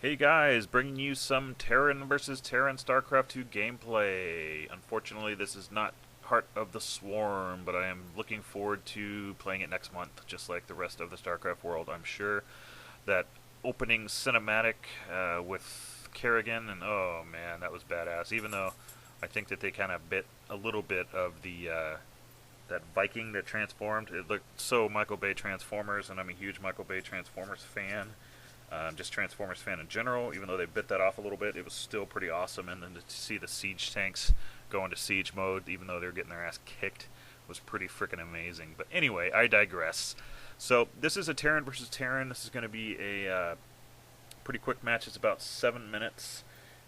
Hey guys, bringing you some Terran versus Terran Starcraft 2 gameplay. Unfortunately, this is not Heart of the Swarm, but I am looking forward to playing it next month, just like the rest of the Starcraft world. I'm sure that opening cinematic with Kerrigan, and oh man, that was badass. Even though I think that they kind of bit a little bit of the that Viking that transformed. It looked so Michael Bay Transformers, and I'm a huge Michael Bay Transformers fan. Just Transformers fan in general. Even though they bit that off a little bit, it was still pretty awesome. And then to see the siege tanks go into siege mode, even though they're getting their ass kicked, was pretty freaking amazing. But anyway, I digress. So this is a Terran versus Terran. This is going to be a pretty quick match. It's about 7 minutes.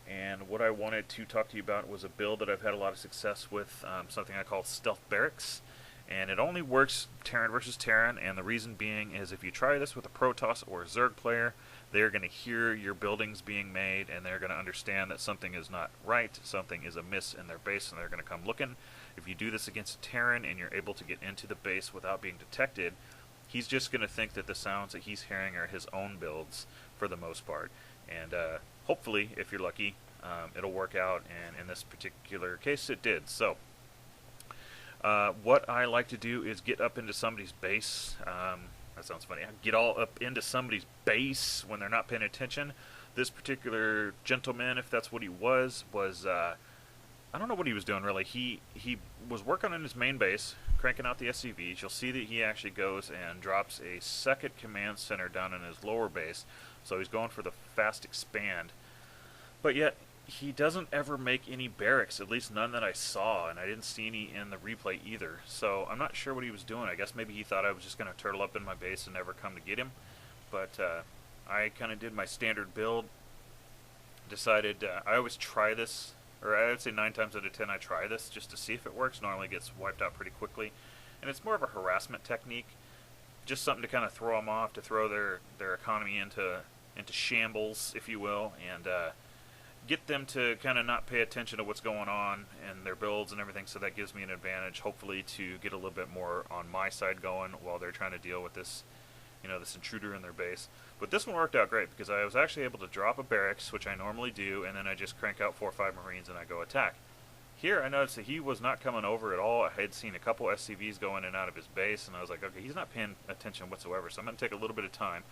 And what I wanted to talk to you about was a build that I've had a lot of success with, something I call Stealth Barracks. And it only works Terran versus Terran, and the reason being is if you try this with a Protoss or a Zerg player, they're going to hear your buildings being made, and they're going to understand that something is not right, something is amiss in their base, and they're going to come looking. If you do this against a Terran and you're able to get into the base without being detected, he's just going to think that the sounds that he's hearing are his own builds for the most part. And hopefully, if you're lucky, it'll work out, and in this particular case it did. So what I like to do is get up into somebody's base. That sounds funny. Get all up into somebody's base when they're not paying attention. This particular gentleman, if that's what he was I don't know what he was doing really. He was working on his main base, cranking out the SCVs. You'll see that he actually goes and drops a second command center down in his lower base. So he's going for the fast expand. But yet, he doesn't ever make any barracks, at least none that I saw, and I didn't see any in the replay either. So I'm not sure what he was doing. I guess maybe he thought I was just going to turtle up in my base and never come to get him. But I kind of did my standard build. Decided I always try this, or I would say 9 times out of 10 I try this just to see if it works. Normally it gets wiped out pretty quickly. And it's more of a harassment technique. Just something to kind of throw them off, to throw their economy into shambles, if you will, and get them to kind of not pay attention to what's going on and their builds and everything, so that gives me an advantage, hopefully, to get a little bit more on my side going while they're trying to deal with this, this intruder in their base. But this one worked out great because I was actually able to drop a barracks, which I normally do, and then I just crank out 4 or 5 Marines and I go attack. Here I noticed that he was not coming over at all. I had seen a couple SCVs go in and out of his base, and I was like, okay, he's not paying attention whatsoever, so I'm going to take a little bit of time.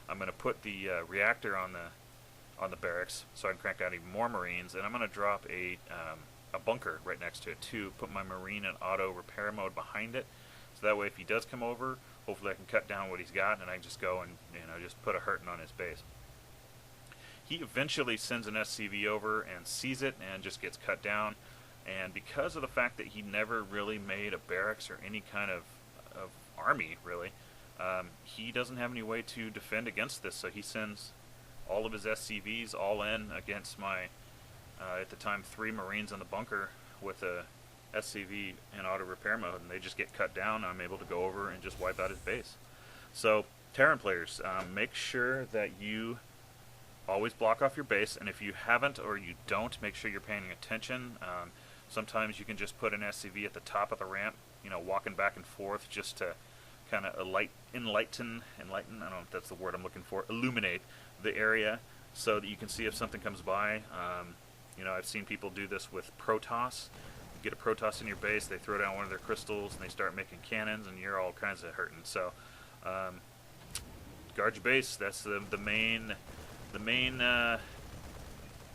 I'm going to put the reactor on the barracks so I can crank out even more Marines, and I'm going to drop a bunker right next to it too, put my Marine in auto repair mode behind it, so that way if he does come over, hopefully I can cut down what he's got and I can just go and just put a hurting on his base. He eventually sends an SCV over and sees it and just gets cut down, and because of the fact that he never really made a barracks or any kind of army really, he doesn't have any way to defend against this, so he sends all of his SCVs all in against my, at the time, 3 Marines in the bunker with a SCV in auto repair mode, and they just get cut down, and I'm able to go over and just wipe out his base. So, Terran players, make sure that you always block off your base, and if you haven't or you don't, make sure you're paying attention. Sometimes you can just put an SCV at the top of the ramp, walking back and forth just to kind of enlighten, I don't know if that's the word I'm looking for, illuminate the area so that you can see if something comes by. I've seen people do this with Protoss. You get a Protoss in your base, they throw down one of their crystals, and they start making cannons, and you're all kinds of hurting. So, guard your base. That's the main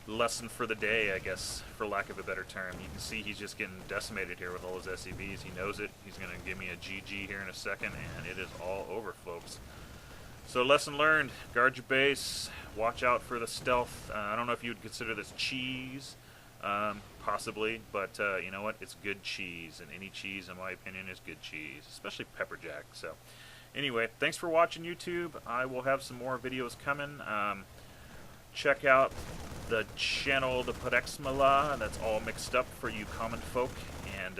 lesson for the day, I guess, for lack of a better term. You can see he's just getting decimated here with all his SCVs. He knows it. He's going to give me a GG here in a second, and it is all over, folks. So lesson learned, guard your base, watch out for the stealth. I don't know if you would consider this cheese, possibly, but you know what, it's good cheese, and any cheese, in my opinion, is good cheese, especially pepper jack. So anyway, thanks for watching, YouTube. I will have some more videos coming. Check out the channel, the Barracks, that's all mixed up for you common folk, and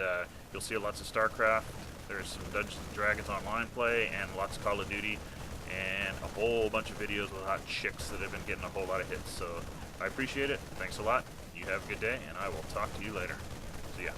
you'll see lots of Starcraft. There's some Dungeons & Dragons online play, and lots of Call of Duty, and a whole bunch of videos with hot chicks that have been getting a whole lot of hits. So I appreciate it. Thanks a lot. You have a good day, and I will talk to you later. See ya.